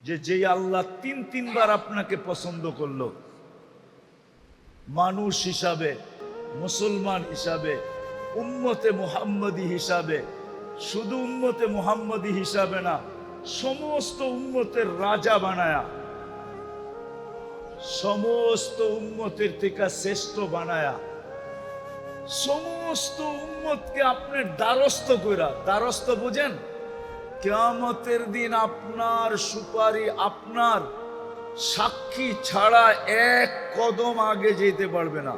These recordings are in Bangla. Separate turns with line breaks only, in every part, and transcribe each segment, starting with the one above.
যে যেই আল্লাহ তিনবার আপনাকে পছন্দ করলো, মানুষ হিসাবে, মুসলমান হিসাবে, উম্মতে মুহাম্মদী হিসাবে, শুধু উম্মতে মুহাম্মদী হিসাবে না, সমস্ত উম্মতের রাজা বানায়া, সমস্ত উম্মতের থেকে শ্রেষ্ঠ বানায়া, সমস্ত উম্মতকে আপনার দ্বারস্থ কইরা, দ্বারস্থ বুঝেন, কিয়ামতের দিন আপনার সুপারি, আপনার সাক্ষী ছাড়া এক কদম আগে যেতে পারবে না।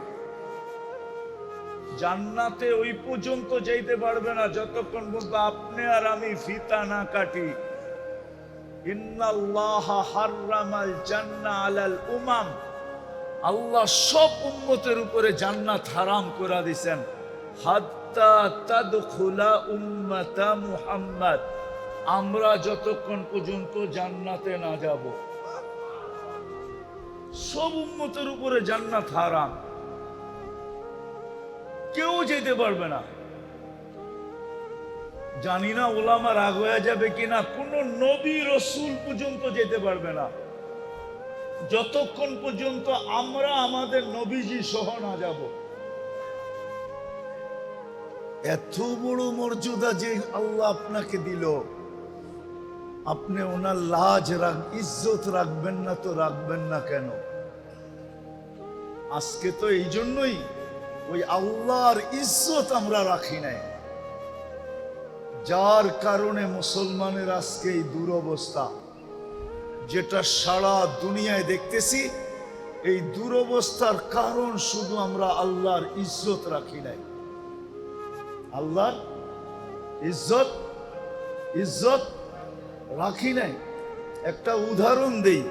জান্নাতে ওই পর্যন্ত যেতে পারবে না যতক্ষণ পর্যন্ত আপনি আর আমি ফিতা না কাটি। ইন্নাল্লাহা হাররামাল জান্নাহ আলাল উমাম, আল্লাহ সব উম্মতের উপরে জান্নাত হারাম করে দিয়েছেন। হাত্তা তাদখুলা উম্মাতা মুহাম্মদ, আমরা যতক্ষণ পর্যন্ত জান্নাতে না যাব, সব উম্মতের উপরে জান্নাত হারাম, কেউ যেতে পারবে না। জানি না ওলামা রাগ হয়ে যাবে কিনা, কোন নবী রসুল পর্যন্ত যেতে পারবে না যতক্ষণ পর্যন্ত আমরা আমাদের নবীজি সহ না যাব। এত বড় মর্যাদা যে আল্লাহ আপনাকে দিল, আপনি ওনার লাজ ইজ্জত রাখবেন না তো রাখবেন না কেন? আজকে তো এই জন্যই ওই আল্লাহর ইজ্জত আমরা রাখি নাই, যার কারণে মুসলমানের আজকে এই দুরবস্থা, যেটা সারা দুনিয়ায় দেখতেছি। এই দুরবস্থার কারণ শুধু আমরা আল্লাহর ইজ্জত রাখি নাই। আল্লাহর ইজ্জত রাখি নাই। একটা উদাহরণ দেই,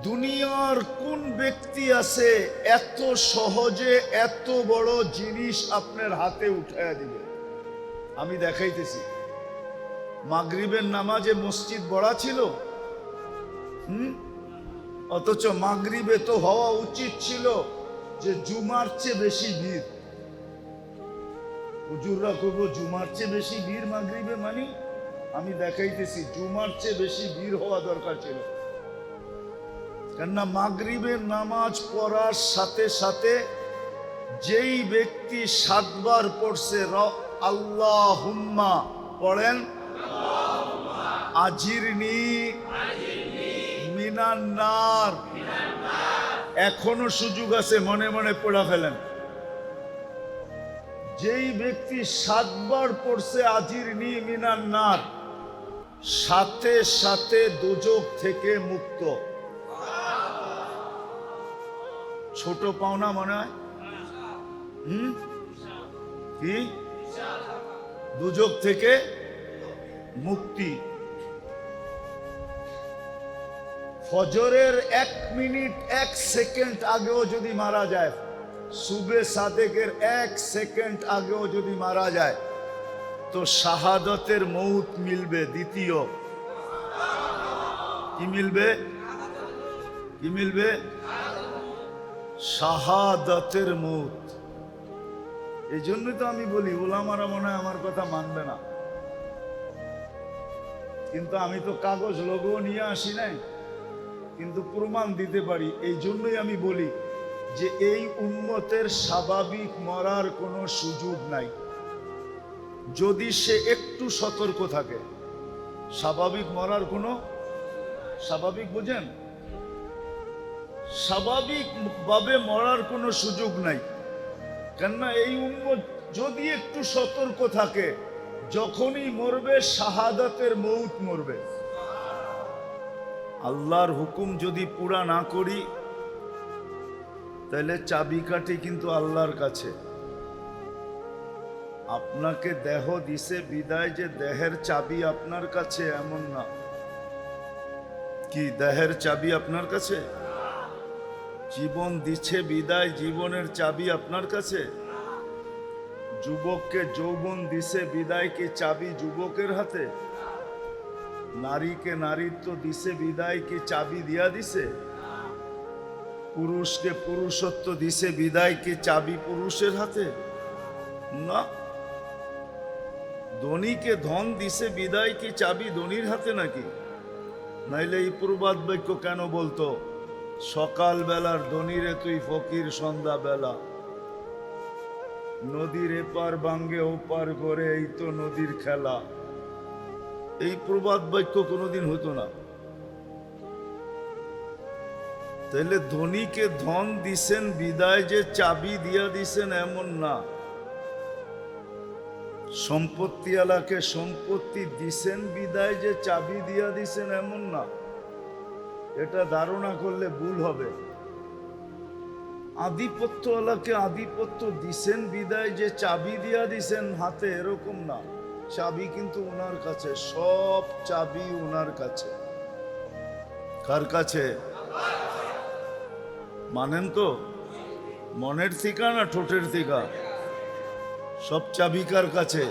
দুনিয়ার কোন ব্যক্তি আছে এত সহজে এত বড় জিনিস আপনার হাতে উঠাইয়া দিবে? আমি দেখাইতেছি। মাগরিবের নামাজে মসজিদ বড়া ছিল, অথচ মাগরিবে তো হওয়া উচিত ছিল যে জুমার চেয়ে বেশি ভিড়। হুজুররা করব জুমার চেয়ে বেশি ভিড় মাগরিবে, মানে আমি দেখাইতেছি জুমার চেয়ে বেশি ভিড় হওয়া দরকার ছিল। কেননা মাগরিবের নামাজ পড়ার সাথে সাথে যেই ব্যক্তি 7 বার পড়ছে আল্লাহুম্মা পড়েন, আজিরনি মিনান নার, এখনো সুযোগ আছে, মনে মনে পড়া ফেলেন। যেই ব্যক্তি 7 বার পড়ছে আজিরনি মিনান নার, সাথে সাথে দোজখ থেকে মুক্ত। ছোট পাওনা মনে হয়? কি? দোজখ থেকে মুক্তি। ফজরের 1 মিনিট 1 সেকেন্ড আগেও যদি মারা যায়, সুবে সাদেকের 1 সেকেন্ড আগেও যদি মারা যায়, তো শাহাদতের মৌত মিলবে। দ্বিতীয় কি মিলবে? কি মিলবে? শাহাদতের মৌত। এই জন্যই তো আমি বলি ওলামারা মনে হয় আমার কথা মানবে না, কিন্তু আমি তো কাগজ লোগো নিয়ে আসি নাই, কিন্তু প্রমাণ দিতে পারি। এই জন্যই আমি বলি যে এই উম্মতের স্বাভাবিক মরার কোনো সুযোগ নাই, যদি সে একটু সতর্ক থাকে। স্বাভাবিক মরার কোনো, স্বাভাবিক বুঝেন, স্বাভাবিক ভাবে মরার কোনো সুযোগ নাই। কেননা এই উম্মত যদি একটু সতর্ক থাকে, যখনই মরবে শাহাদাতের মৌত মরবে। আল্লাহর হুকুম যদি পুরা না করি, তাহলে চাবিকাঠি কিন্তু আল্লাহর কাছে। আপনাকে দেহ দিছে বিদায় যে দেহের চাবি আপনার কাছে, এমন না। কি দেহের চাবি আপনার কাছে? জীবন দিচ্ছে বিদায় জীবনের চাবি আপনার কাছে? যুবককে যৌবন দিছে বিদায়, কি চাবি যুবকের হাতে? নারীকে নারীত্ব দিছে বিদায়, কি চাবি দিয়া দিছে? পুরুষকে পুরুষত্ব দিছে বিদায়, কি চাবি পুরুষের হাতে? না। ধনীকে ধন দিছে বিদায়, কি চাবি ধনীর হাতে নাকি? নাইলে এই প্রবাদ বাক্য কেন বলতো, সকাল বেলার ধনীরে তুই ফকির সন্ধ্যা বেলা, নদীর এপার ভাঙ্গে ওপার করে, এই তো নদীর খেলা। এই প্রবাদ বাক্য কোনোদিন হতো না। তাইলে ধনীকে ধন দিছেন বিদায় যে চাবি দিয়া দিছেন এমন না, সম্পত্তিওয়ালাকে সম্পত্তি দিছেন বিদায় যে চাবি দিয়া দিছেন এমন না। এটা ধারণা করলে ভুল হবে। আধিপত্যওয়ালাকে আধিপত্য দিছেন বিদায় যে চাবি দিয়া দিছেন হাতে, এরকম না। চাবি কিন্তু ওনার কাছে, সব চাবি ওনার কাছে। কার কাছে? মানেন তো? মনের থিকা না ঠোঁটের থিকা? সব চাবি কার কাছে?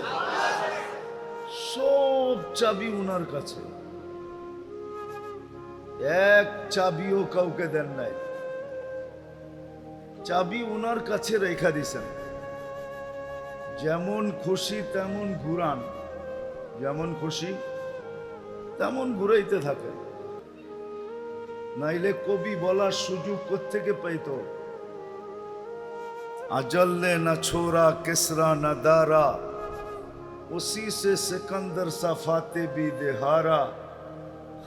সব চাবি ওনার কাছে। এক চাবিও কাউকে দেন নাই, চাবি ওনার কাছে রেখা দিছেন। যেমন খুশি তেমন ঘুরান, যেমন খুশি তেমন ঘুরাইতে থাকে। নাইলে কবি বলার সুযোগ কোত্থেকে পাইত? अजल ने न छोड़ा किसरा न दारा, उसी से सिकंदर सा फाते भी देहारा,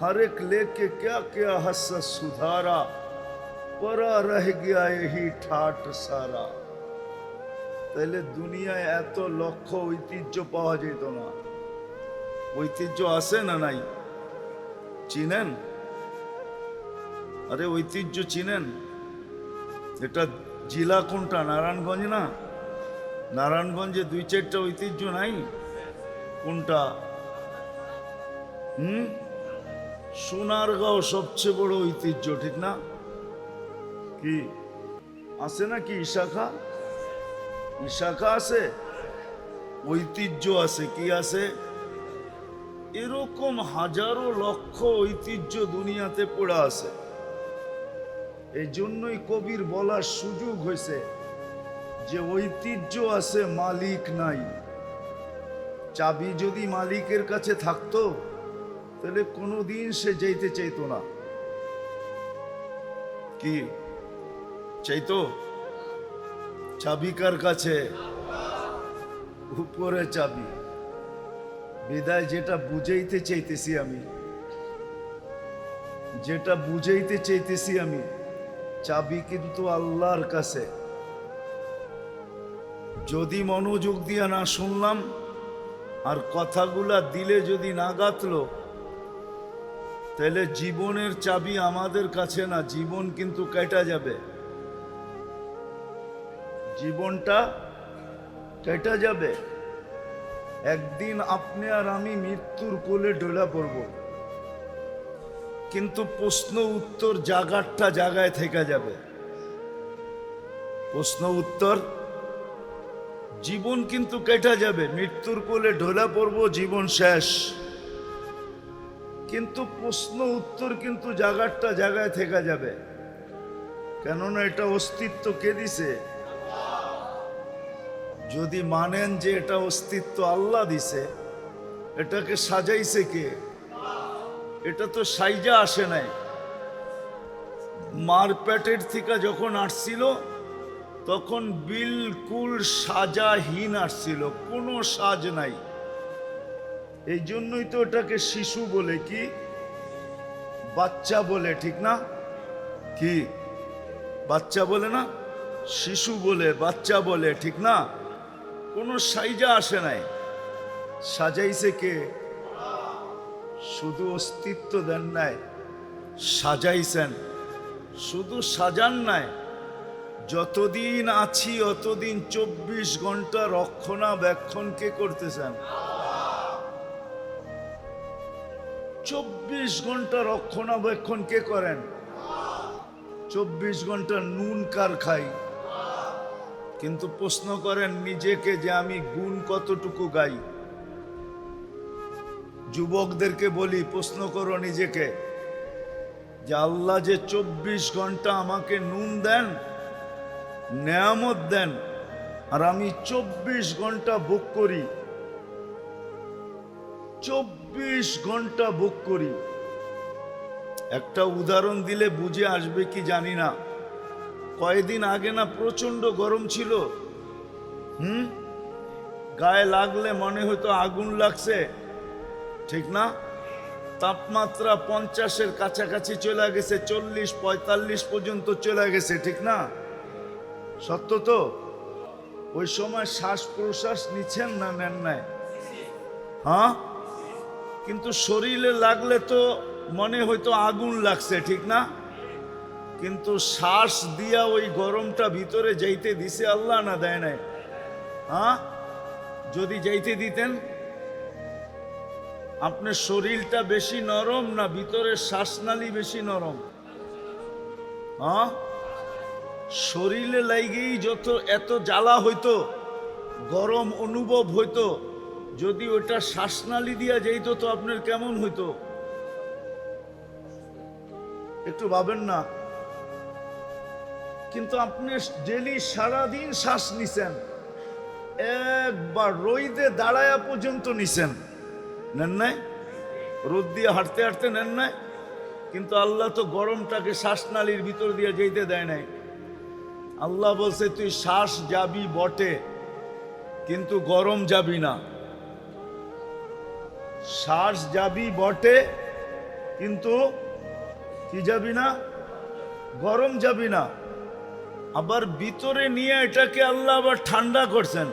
हर एक लेके क्या क्या हसस सुधारा, परा रह गया यही ठाट सारा। তাহলে দুনিয়ায় এত লক্ষ ঐতিহ্য পাওয়া যেত না। ঐতিহ্য আছে না নাই? চিনেন? আরে ঐতিহ্য চিনেন? এটা জেলা কোনটা? নারায়ণগঞ্জ না? নারায়ণগঞ্জে 2-4টা ঐতিহ্য নাই? কোনটা? সোনারগাঁও সবচেয়ে বড় ঐতিহ্য, ঠিক না? কি আছে নাকি? ইশাখা, ইশাখা আছে, ঐতিহ্য আছে। কি আছে? এরকম হাজারো লক্ষ ঐতিহ্য দুনিয়াতে পড়ে আছে। এই জন্যই কবির বলার সুযোগ হয়েছে যে ঐতিহ্য আছে, মালিক নাই। চাবি যদি মালিকের কাছে থাকতো তাহলে কোনোদিন সে যেতে চাইতো না। কি চাইতো? চাবি কার কাছে? উপরে চাবি। বিদায় যেটা বুঝাইতে চাইতেছি আমি, যেটা বুঝাইতে চাইতেছি আমি, চাবি কিন্তু আল্লাহর কাছে। যদি মনোযোগ দিয়ে না শুনলাম আর কথাগুলা দিলে যদি না গাতলো, তাহলে জীবনের চাবি আমাদের কাছে না, জীবন কিন্তু কেটে যাবে। জীবনটা কেটে যাবে। একদিন আপনি আর আমি মৃত্যুর কোলে ঢলে পড়ব, কিন্তু প্রশ্ন উত্তর জায়গাটা জায়গায় থেকে যাবে। প্রশ্ন উত্তর, জীবন কিন্তু কেটে যাবে। মৃত্যুর কোলে ঢলে পড়ব, জীবন শেষ, কিন্তু প্রশ্ন উত্তর কিন্তু জায়গাটা জায়গায় থেকে যাবে। কেননা এটা অস্তিত্ব কে দিছে? যদি মানেন যে এটা অস্তিত্ব আল্লাহ দিছে, এটাকে সাজাইছে কে? এটা তো সাইজা আসে নাই। মার পেটের থেকে যখন আসছিল তখন বিলকুল সাজাহীন আসছিল, কোনো সাজ নাই। এই জন্যই তো ওটাকে শিশু বলে, কি বাচ্চা বলে, ঠিক না? কি বাচ্চা বলে না? শিশু বলে, বাচ্চা বলে, ঠিক না? কোনো সাইজা আসে নাই। সাজাইছে কে? শুধু অস্তিত্ব দেন নাই, সাজাইছেন। শুধু সাজান নাই, যতদিন আছি অতদিন 24 ঘন্টা রক্ষণাবেক্ষণ কে করতেছেন? 24 ঘন্টা রক্ষণাবেক্ষণ কে করেন? 24 ঘন্টা নুন কার খাই? কিন্তু প্রশ্ন করেন নিজেকে যে আমি গুণ কতটুকু গাই। যুবকদেরকে বলি, প্রশ্ন করো নিজেকে যে আল্লাহ যে 24 ঘন্টা আমাকে নুন দেন, নেয়ামত দেন, আর আমি 24 ঘন্টা ভোগ করি, 24 ঘন্টা ভোগ করি, একটা উদাহরণ দিলে বুঝে আসবে কি জানি না। কয়েকদিন আগে না প্রচন্ড গরম ছিল, গায়ে লাগলে মনে হতো আগুন লাগছে, ঠিক না? তাপমাত্রা 50-এর কাছাকাছি চলে গেছে, 40-45 পর্যন্ত চলে গেছে, ঠিক না? সত্য তো? ওই সময় শ্বাস প্রশ্বাস নিচ্ছেন না নেন নাই? হ্যাঁ, কিন্তু শরীরে লাগলে তো মনে হয়তো আগুন লাগছে, ঠিক না? কিন্তু শ্বাস দিয়া ওই গরমটা ভিতরে যাইতে দিছে আল্লাহ না দেয় নাই? হ্যাঁ, যদি যাইতে দিতেন, আপনার শরীরটা বেশি নরম না ভিতরের শ্বাসনালী বেশি নরম? হ্যাঁ, শরীরে লাগেই যত এত জ্বালা হইতো, গরম অনুভব হইতো, যদি ওটা শ্বাসনালী দিয়া যাইতো তো আপনার কেমন হইতো? একটু ভাবেন না? কিন্তু আপনি ডেলি সারাদিন শ্বাস নিছেন, একবার রোদে দাঁড়ায়া পর্যন্ত নিছেন, নেন নাই? রোদ দিয়ে হাঁটতে হাঁটতে নেন নাই? কিন্তু আল্লাহ তো গরমটাকে শ্বাসনালীর ভিতর দিয়ে যেতে দেয় নাই। আল্লাহ বলছে তুই শ্বাস যাবি বটে, কিন্তু গরম যাবি না। শ্বাস যাবি বটে, কিন্তু কি যাবি না? গরম যাবি না। আবার ভিতরে নিয়ে এটাকে আল্লাহ আবার ঠান্ডা করছেন।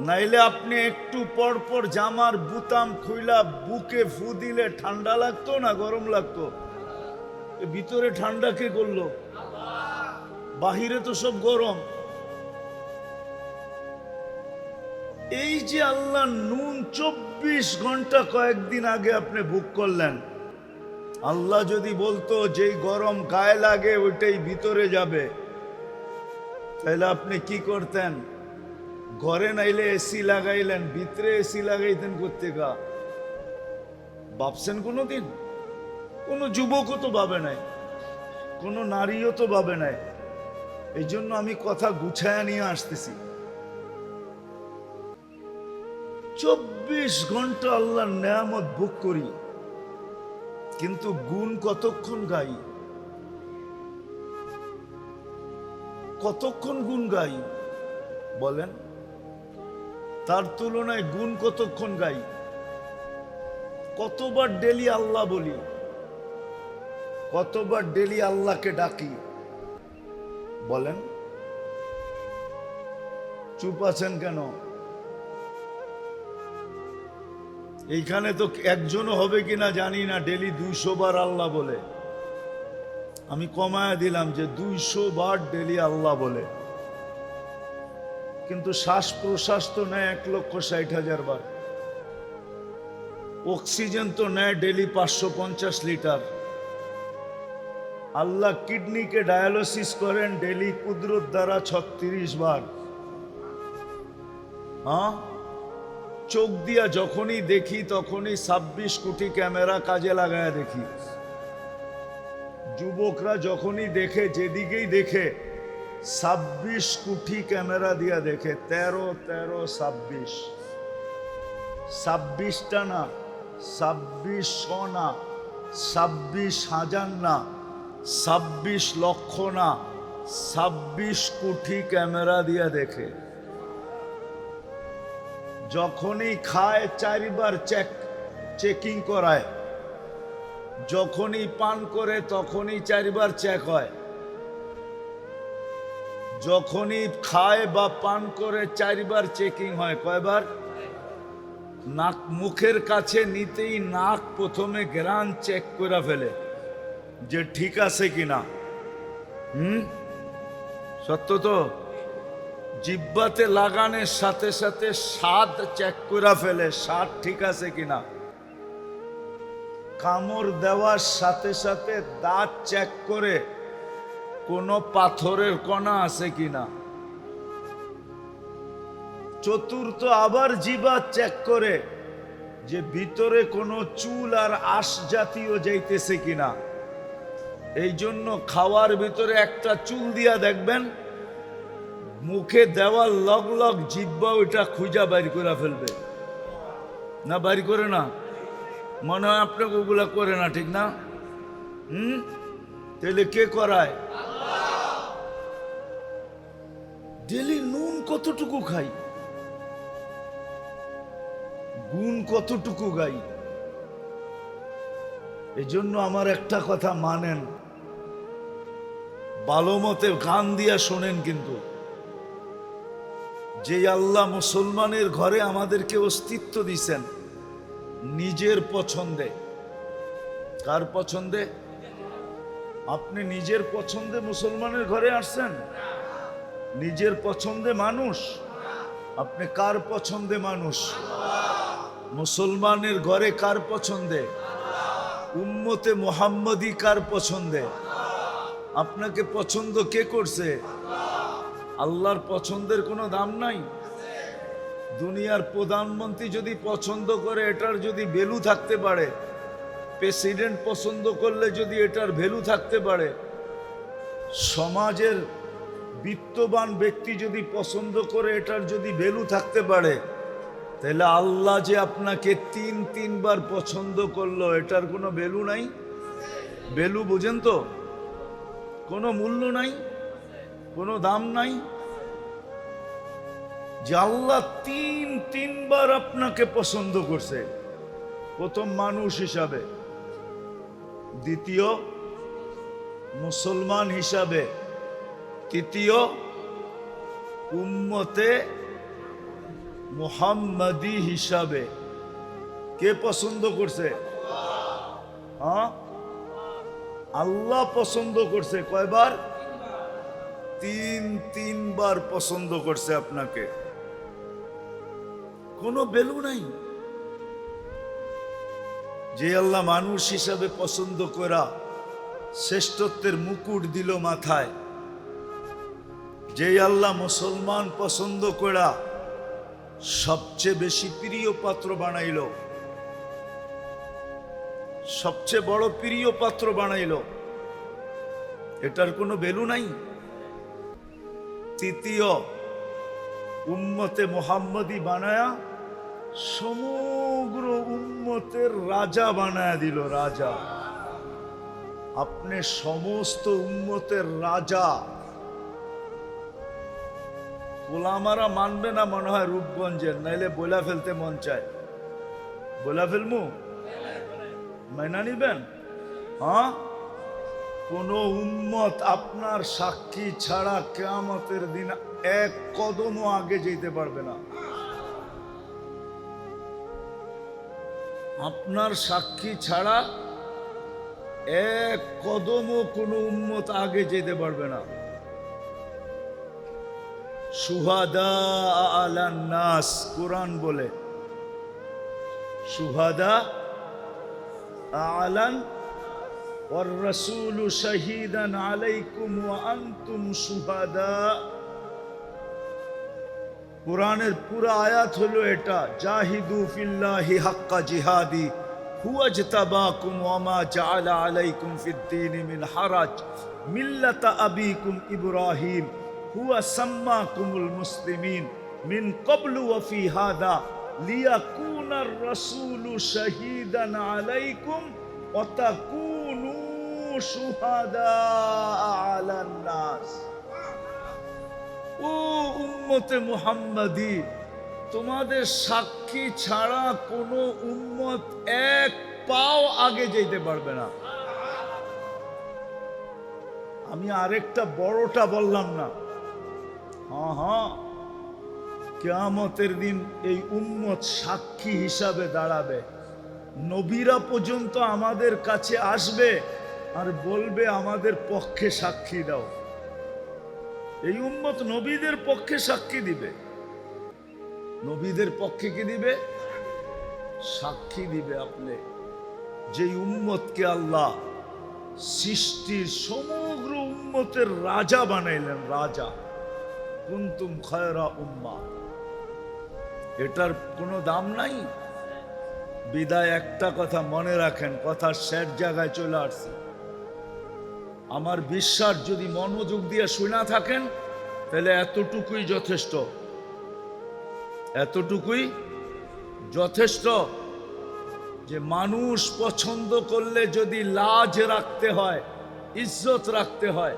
নাইলে আপনি একটু পর পর জামার বুতাম খুইলা বুকে ফু দিলে ঠান্ডা লাগতো না গরম লাগতো? ভিতরে ঠান্ডা কে করলো? বাহিরে তো সব গরম। এই যে আল্লাহ নুন 24 ঘন্টা কয়েকদিন আগে আপনি বুক করলেন, আল্লাহ যদি বলতো যেই গরম গায়ে লাগে ওইটাই ভিতরে যাবে, তাহলে আপনি কি করতেন? ঘরে নাইলে এসি লাগাইলেন, ভিতরে এসি লাগাইতেন কোত্থেকা? ভাবছেন কোনোদিন? কোনো যুবকও তো ভাবে নাই, কোনো নারীও তো ভাবে নাই। এই জন্য আমি কথা গুছায়া নিয়ে আসতেছি। 24 ঘন্টা আল্লাহর নেয়ামত ভোগ করি, কিন্তু গুণ কতক্ষণ গাই? কতক্ষণ গুণ গাই বলেন? তার তুলনায় গুণ কতক্ষণ গাই? কতবার ডেলি আল্লাহ বলি, কতবার ডেলি আল্লাহকে ডাকি বলেন? চুপ আছেন কেন? এইখানে তো একজনও হবে কিনা জানি না ডেলি 200 বার আল্লাহ বলে। আমি কমায়া দিলাম যে 200 বার ডেলি আল্লাহ বলে, কিন্তু শ্বাস প্রশ্বাস তো নেয় 1,60,000 বার। অক্সিজেন তো নেয় ডেলি 550 লিটার। আল্লাহ কিডনিকে ডায়ালিসিস করেন ডেলি কুদরত দ্বারা 36 বার। হ্যাঁ, চোখ দিয়া যখনই দেখি তখনই 26 কোটি ক্যামেরা কাজে লাগায় দেখি। যুবকরা যখনই দেখে, যেদিকেই দেখে 26 কোটি ক্যামেরা দিয়া দেখে। 13, 13, 26, 26টা না, 2600 না, 26,000 না, 26 লক্ষ না, 26 কোটি ক্যামেরা দিয়া দেখে। যখনই খায় 4 বার চেকিং করায়, যখনই পান করে তখনই 4 বার চেক হয়। যখনই খায় বা পান করে 4 বার চেকিং হয়। কয়বার? নাক মুখের কাছে নিতেই নাক প্রথমে গ্রান চেক করে ফেলে যে ঠিক আছে কিনা। সত্য তো? জিহ্বাতে লাগানোর সাথে সাথে স্বাদ চেক করে ফেলে, স্বাদ ঠিক আছে কিনা। কামড় দেওয়ার সাথে সাথে দাঁত চেক করে কোনো পাথরের কণা আছে কিনা। চতুর্থ আবার জিহ্বা চেক করে যে ভিতরে কোনো চুল আর আঁশ জাতীয় যাইতেছে কিনা। এই জন্য খাওয়ার ভিতরে একটা চুল দিয়া দেখবেন, মুখে দেওয়ার লগ লগ জিহ্বা ওইটা খুঁজা বাইর করে ফেলবে না? বাইর করে না? মনে হয় আপনাকে ওগুলা করে না, ঠিক না? তাহলে কে করায়? ডেলি নুন কতটুকু খাই, গুণ কতটুকু গাই। এজন্য আমার একটা কথা মানেন, ভালো মতে কান দিয়া শোনেন, কিন্তু যে আল্লাহ মুসলমানের ঘরে আমাদেরকে অস্তিত্ব দিছেন নিজের পছন্দে। কার পছন্দে? আপনি নিজের পছন্দে মুসলমানের ঘরে আসছেন? নিজের পছন্দে মানুষ? আপনি কার পছন্দে মানুষ? মুসলমানের ঘরে কার পছন্দে? উম্মতে মুহাম্মদী কার পছন্দে? আপনাকে পছন্দ কে করছে? আল্লাহর পছন্দের কোনো দাম নাই। দুনিয়ার প্রধানমন্ত্রী যদি পছন্দ করে এটার যদি ভ্যালু থাকতে পারে, প্রেসিডেন্ট পছন্দ করলে যদি এটার ভ্যালু থাকতে পারে, সমাজের বিত্তবান ব্যক্তি যদি পছন্দ করে এটার যদি ভ্যালু থাকতে পারে, তাহলে আল্লাহ যে আপনাকে তিনবার পছন্দ করলো এটার কোনো ভ্যালু নাই? ভ্যালু বুঝেন তো? কোনো মূল্য নাই, কোনো দাম নাই। যে আল্লাহ তিনবার আপনাকে পছন্দ করছে, প্রথম মানুষ হিসাবে, দ্বিতীয় মুসলমান হিসাবে, তৃতীয় উম্মতে মুহাম্মাদি হিসাবে। কে পছন্দ করছে? হ্যাঁ, আল্লাহ পছন্দ করছে। কয়বার? তিনবার পছন্দ করছে আপনাকে। কোনো ভ্যালু নাই। যে আল্লাহ মানুষ হিসাবে পছন্দ করা শ্রেষ্ঠত্বের মুকুট দিল মাথায়, যে আল্লাহ মুসলমান পছন্দ করা সবচেয়ে বেশি প্রিয় পাত্র বানাইল, সবচেয়ে বড় প্রিয় পাত্র বানাইল, এটার কোনো ভ্যালু নাই। তৃতীয় উম্মতে মুহাম্মদী বানায়া সমগ্র উম্মতের রাজা বানায়া দিল। রাজা, আপনি সমস্ত উম্মতের রাজা। গোলামারা মানবে না মনে হয় রূপগঞ্জের, নাইলে বইলা ফেলতে মন চায়। বইলা ফেলমু? মাইনা নিবেন? হ্যাঁ, কোন উম্মত আপনার সাক্ষী ছাড়া কিয়ামতের দিন এক কদমও আগে যেতে পারবে না। আপনার সাক্ষী ছাড়া এক কদমও কোন উম্মত আগে যেতে পারবে না। শুহাদা আলান নাস, কুরআন বলে শুহাদা আলান ওয়ার রাসূলু শাহীদান আলাইকুম ওয়া আনতুম শুহাদা। কুরআনের পুরো আয়াত হলো এটা, জাহিদু ফিল্লাহি হাক্কা জিহাদি হুয়া ইজতাবাকুম ওয়া মা জাআলা আলাইকুম ফিদ-দীনি মিন হারাজ মিল্লাতা আবিকুম ইব্রাহিম হুয়া সাম্মাকুমুল মুসলিমিন মিন ক্বাবলু ওয়া ফি হাদা লিয়াকুনার রাসূলু শাহীদান আলাইকুম ওয়া তাকুনু শুহাদা আলান নাস। ও উম্মতে মুহাম্মাদি, তোমাদের সাক্ষী ছাড়া কোনো উম্মত এক পাও আগে যেতে পারবে না। আমি আরেকটা বড়টা বললাম না? হ্যাঁ, কিয়ামতের দিন এই উম্মত সাক্ষী হিসাবে দাঁড়াবে। নবীরা পর্যন্ত আমাদের কাছে আসবে আর বলবে আমাদের পক্ষে সাক্ষী দাও। এই উম্মত নবীদের পক্ষে সাক্ষী দিবে। নবীদের পক্ষে কি দিবে? সাক্ষী দিবে। আপনি যেই উম্মতকে আল্লাহ সৃষ্টির সমগ্র উম্মতের রাজা বানাইলেন, রাজা, কুনতুম খায়রা উম্মাহ, এটার কোনো দাম নাই। বিদায় একটা কথা মনে রাখেন, কথার শেষ জায়গায় চলে আসছে। আমার বিশ্বাস যদি মনোযোগ দিয়ে শুনে থাকেন তাহলে এতটুকুই যথেষ্ট, এতটুকুই যথেষ্ট। যে মানুষ পছন্দ করলে যদি লাজ রাখতে হয়, ইজ্জত রাখতে হয়,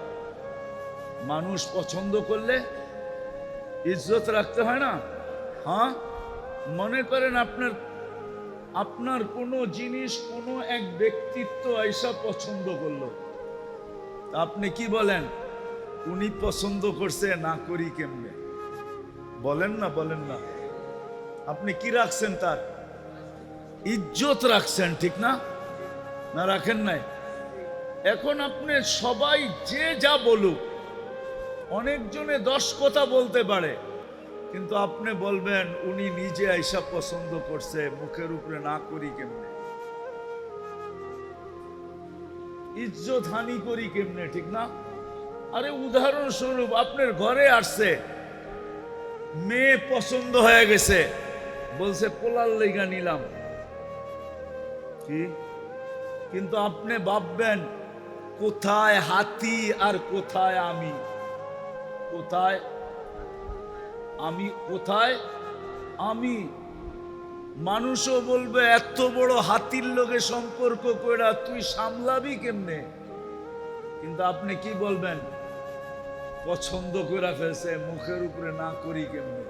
মানুষ পছন্দ করলে ইজ্জত রাখতে হয় না? হ্যাঁ, মনে করেন আপনার কোনো জিনিস, কোনো এক ব্যক্তিত্ব আইসা পছন্দ করলো, আপনি কি বলেন? উনি পছন্দ করছে, না করি কেমনে? বলেন না, বলেন না? আপনি কি রাখছেন? তার ইজ্জত রাখছেন, ঠিক না? না রাখেন নাই? এখন আপনি সবাই যে যা বলুক, অনেকজনে 10 কথা বলতে পারে, কিন্তু আপনি বলবেন উনি নিজে আইসা পছন্দ করছে, মুখের উপরে না করি কেমনে? ইজ্জত হানি করি কেমনে, ঠিক না? আরে উদাহরণস্বরূপ আপনার ঘরে আসছে, মেয়ে পছন্দ হয়ে গেছে, বলছে পোলার লেগা নিলাম, কি? কিন্তু আপনি ভাববেন কোথায় হাতি আর কোথায় আমি? কোথায় আমি, কোথায় আমি? মানুষও বলবে এত বড় হাতির লোকে সম্পর্ক কইরা তুই সামলাবি কেমনে? কিন্তু আপনি কি বলবেন? পছন্দ করে ফেলছে, মুখের উপরে না করি কেমনে?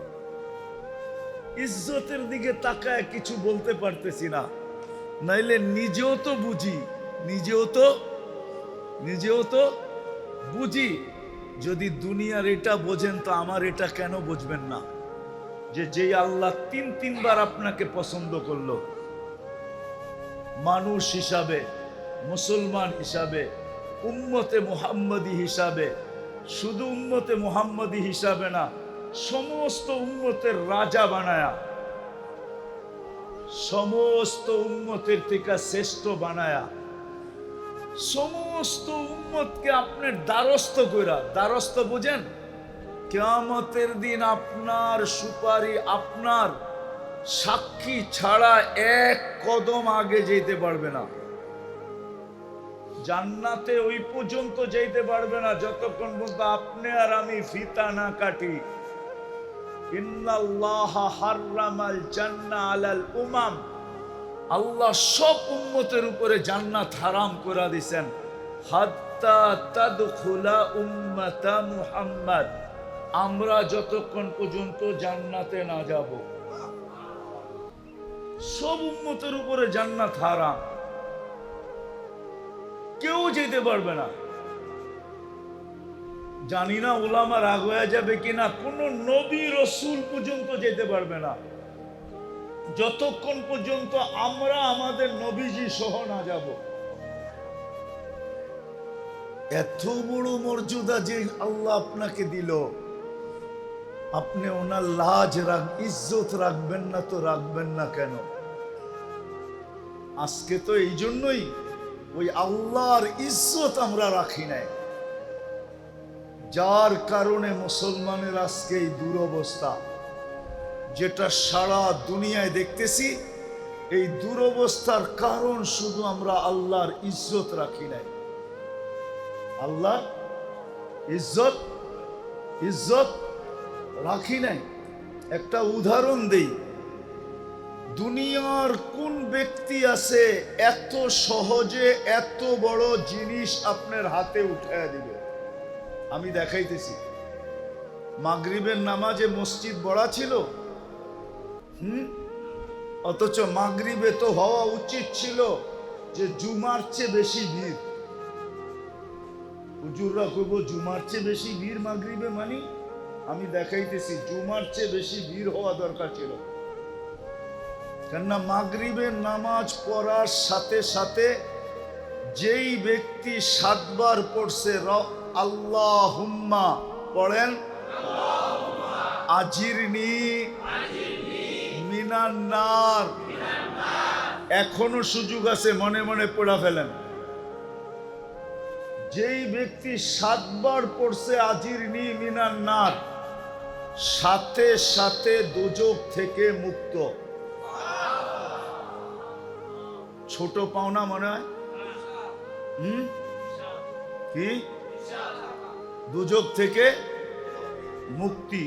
ইজ্জতের দিকে তাকায় কিছু বলতে পারতেছি না, নাইলে নিজেও তো বুঝি, নিজেও তো বুঝি। যদি দুনিয়ার এটা বোঝেন তো আমার এটা কেন বুঝবেন না? যে আল্লাহ 3বার আপনাকে পছন্দ করলো, মানুষ হিসাবে, মুসলমান হিসাবে, উম্মতে মুহাম্মদী হিসাবে, শুধু উম্মতে মুহাম্মদী হিসাবে না, সমস্ত উম্মতের রাজা বানায়া, সমস্ত উম্মতের থেকে শ্রেষ্ঠ বানায়া, সমস্ত উম্মতকে আপনার দ্বারস্থ কইরা, দ্বারস্থ বুঝেন? কিয়ামতের দিন আপনার সুপারি, আপনার সাক্ষী ছাড়া 1 কদম আগে যেতে পারবে না। জান্নাতে ওই পর্যন্ত যেতে পারবে না যতক্ষণ পর্যন্ত আপনি আর আমি ফিতা না কাটি। ইন্নাল্লাহা হাররামাল জান্নাহ আলাল উমাম, আল্লাহ সব উম্মতের উপরে জান্নাত হারাম করে দিয়েছেন, হাত্তা তাদখুলা উম্মাতা মুহাম্মদ, আমরা যতক্ষণ পর্যন্ত জান্নাতে না যাব। সব উম্মতের উপরে জান্নাত হারাম, কেউ যেতে পারবে না। জানি না উলামা রাগ হয়ে যাবে কিনা, কোন নবী রসুল পর্যন্ত যেতে পারবে না যতক্ষণ পর্যন্ত আমরা আমাদের নবীজি সহ না যাব। এত বড় মর্যাদা যে আল্লাহ আপনাকে দিল, আপনি ওনার লাজ ইজ্জত রাখবেন না তো রাখবেন না কেন? আজকে তো এই জন্যই ওই আল্লাহর ইজ্জত আমরা রাখি নাই, যার কারণে মুসলমানের আজকে এই দুরবস্থা, যেটা সারা দুনিয়ায় দেখতেছি। এই দুরবস্থার কারণ শুধু আমরা আল্লাহর ইজ্জত রাখি নাই। আল্লাহর ইজ্জত রাখি নাই। একটা উদাহরণ দেই, দুনিয়ার কোন ব্যক্তি আছে এত সহজে এত বড় জিনিস আপনার হাতে উঠায়া দিবে? আমি দেখাইতেছি। মাগরিবের নামাজে মসজিদ বড়া ছিল, অথচ মাগরিবে তো হওয়া উচিত ছিল যে জুমার চেয়ে বেশি ভিড়। হুজুররা কইব জুমার চেয়ে বেশি ভিড় মাগরিবে, মানে আমি দেখাইতেছি জুমার চেয়ে বেশি ভিড় হওয়া দরকার ছিল। কেননা মাগরিবের নামাজ পড়ার সাথে সাথে যেই ব্যক্তি 7 বার পড়ছে আল্লাহুম্মা, পড়েন আজিরনি মিনান নার, এখনো সুযোগ আছে, মনে মনে পড়া ফেলেন। যেই ব্যক্তি 7 বার পড়ছে আজিরনি মিনান নার, সাথে সাথে দোজখ থেকে মুক্ত। ছোট পাওনা মনে হয়? কি? দোজখ থেকে মুক্তি।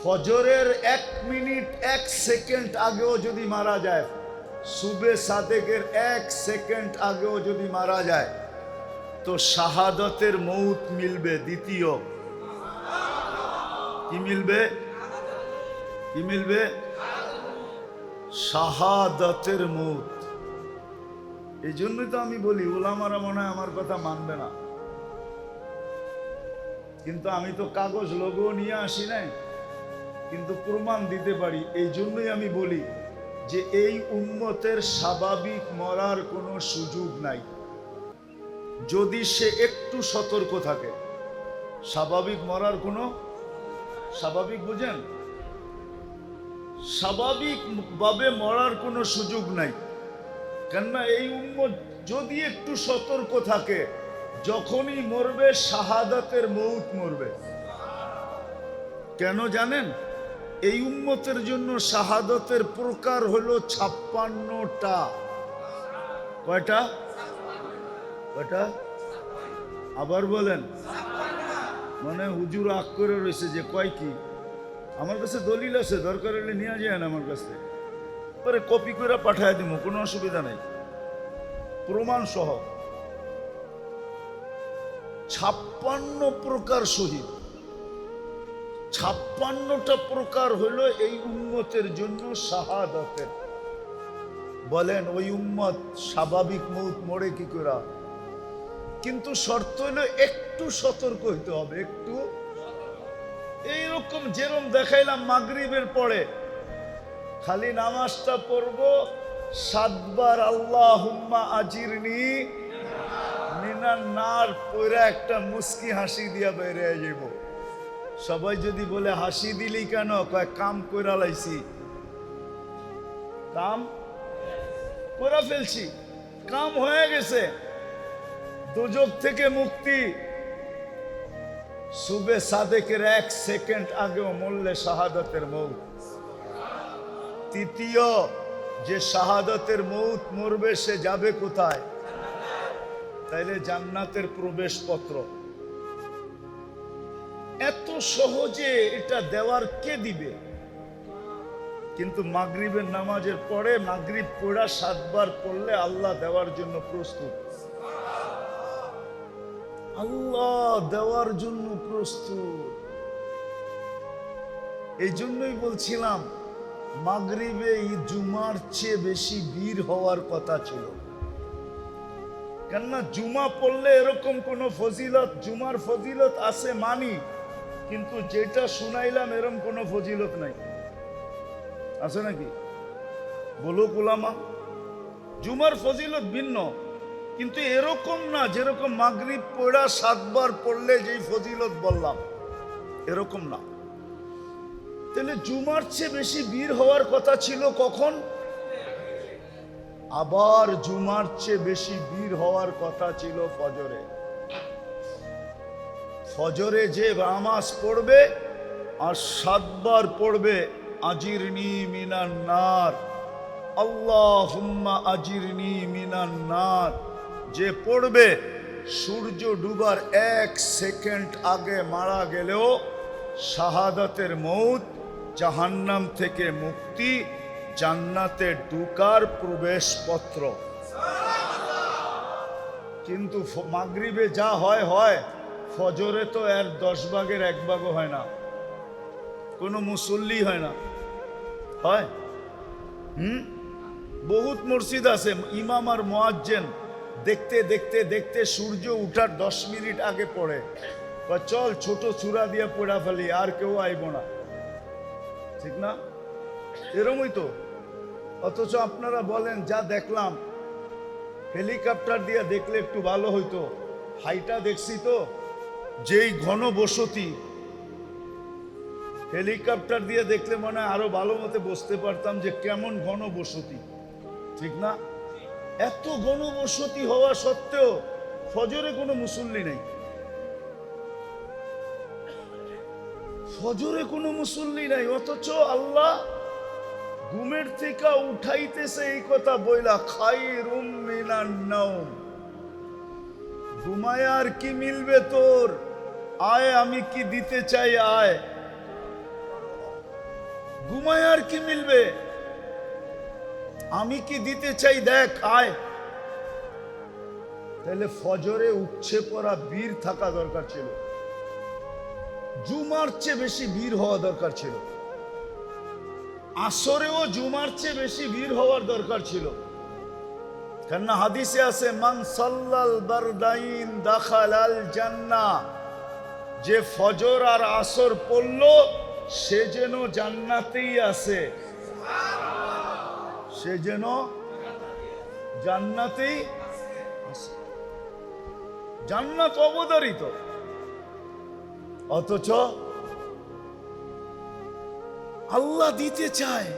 ফজরের 1 মিনিট 1 সেকেন্ড আগেও যদি মারা যায়, সুবে সাদেকের 1 সেকেন্ড আগেও যদি মারা যায়, তো শাহাদতের মৌত মিলবে। দ্বিতীয় কি মিলবে? কি মিলবে? শাহাদতের মৌত। এই জন্যই তো আমি বলি ওলামারা মনে হয় আমার কথা মানবে না, কিন্তু আমি তো কাগজ লোগো নিয়ে আসি নাই, কিন্তু প্রমাণ দিতে পারি। এই জন্যই আমি বলি যে এই উম্মতের স্বাভাবিক মরার কোনো সুযোগ নাই, যদি সে একটু সতর্ক থাকে। স্বাভাবিক মরার কোনো, স্বাভাবিক বুঝেন, স্বাভাবিক ভাবে মরার কোনো সুযোগ নাই। কেননা এই উম্মত যদি একটু সতর্ক থাকে, যখনই মরবে শাহাদাতের মৌত মরবে। কেন জানেন? এই উম্মতের জন্য শাহাদাতের প্রকার হলো 56টা। কয়টা? কয়টা? আবার বলেন। মানে হুজুর আগ করে রয়েছে যে কয় কি? আমার কাছে দলিল আছে, দরকার হলে নিয়ে যায় আমার কাছে, পরে কপি করে পাঠায় দিব, কোনো অসুবিধা নেই, প্রমাণ সহ। 56 প্রকার শহীদ, 56টা প্রকার হলো এই উম্মতের জন্য শাহাদাতের। বলেন ওই উম্মত স্বাভাবিক মৌত মরে কি করে? কিন্তু শর্ত হলো একটু সতর্ক হইতে হবে, একটু। এইরকম যেরকম দেখাইলাম মাগরিবের পরে খালি নামাজটা পড়বো 7 বার আল্লাহুম্মা আজিরনি মিনান নার পয়রা একটা মুস্কি হাসি দিয়া বেরে যাইব। সবাই যদি বলে হাসি দিলি কেন? কয় কাম কইরা লাইছি, কাম কইরা ফেলছি, কাম হয়ে গেছে, দোজখ থেকে মুক্তি। সুবে সাদেকের 1 সেকেন্ড আগেও মরলে শাহাদাতের মৌত। তৃতীয়, যে শাহাদাতের মৌত মরবে সে যাবে কোথায়? তাইলে জান্নাতের প্রবেশপত্র। এত সহজে এটা দেওয়ার কে দিবে? কিন্তু মাগরিবের নামাজের পরে মাগরিব পড়া 7 বার পড়লে আল্লাহ দেওয়ার জন্য প্রস্তুত। আল্লাহ দেওয়ার জন্য প্রস্তুত। এই জন্যই বলছিলাম মাগরিবে জুমার চেয়ে বেশি ভিড় হওয়ার কথা ছিল। কেননা জুমা পড়লে এরকম কোন ফজিলত, জুমার ফজিলত আছে মানি, কিন্তু যেটা শুনাইলাম এরকম কোনো ফজিলত নাই। আছে নাকি? বলো উলামা, জুমার ফজিলত ভিন্ন, কিন্তু এরকম না যেরকম মাগরিব পড়া 7 বার পড়লে যেই ফজিলত বললাম, এরকম না। তাহলে জুমার চেয়ে বেশি ভিড় হওয়ার কথা ছিল কখন? আবার জুমার চেয়ে বেশি ভিড় হওয়ার কথা ছিল ফজরে। ফজরে যে নামাজ পড়বে আর 7 বার পড়বে আজিরনি মিনান নার, আল্লাহুম্মা আজিরনি মিনান নার, যে পড়বে সূর্য ডুবার 1 সেকেন্ড আগে মারা গেলেও শাহাদাতের মৌত, জাহান্নাম থেকে মুক্তি, জান্নাতে ঢুকার প্রবেশপত্র। কিন্তু মাগরিবে যা হয় হয়, ফজরে তো এর 10 ভাগের 1 ভাগও হয় না, কোনো মুসল্লি হয় না। হয়? বহুত মসজিদ আছে ইমাম আর মুয়াজ্জিন দেখতে দেখতে দেখতে সূর্য উঠার 10 মিনিট আগে পড়ে, চল ছোট চূড়া দিয়ে পড়া ফেলি, আর কেউ আইব না, ঠিক না? এরমই তো। অথচ আপনারা বলেন যা দেখলাম, হেলিকপ্টার দিয়ে দেখলে একটু ভালো হইতো, হাইটা দেখছি তো, যেই ঘন বসতি, হেলিকপ্টার দিয়ে দেখলে মনে হয় আরো ভালো মতো বুঝতে পারতাম যে কেমন ঘন বসতি, ঠিক না? এত ঘন বসতি হওয়া সত্ত্বেও ফজরে কোনো মুসল্লি নেই, ফজরে কোনো মুসল্লি নাই। অথচ আল্লাহ ঘুমের থেকে উঠাইতেছে এই কথা বইলা, খায়রুম মিনান নাওম, ঘুমায় আর কি মিলবে তোর, আয় আমি কি দিতে চাই, আয়। ঘুমায় আর কি মিলবে? আমি কি দিতে চাই, দেখ আয়। তাহলে ফজরে উঠছে পড়া বীর থাকা দরকার ছিল, জুমার চেয়ে বেশি বীর হওয়া দরকার ছিল, আসরেও জুমার চেয়ে বেশি বীর হওয়ার দরকার ছিল। কেননা হাদিসে আছে, মান সাল্লাল বারদাইন দাখালাল জান্নাহ, যে ফজর আর আসর পড়ল সে যেন জান্নাতেই আছে, সে যেন জান্নাতেই আছে। জান্নাত অবধারিত, অথচ আল্লাহ দিতে চায়।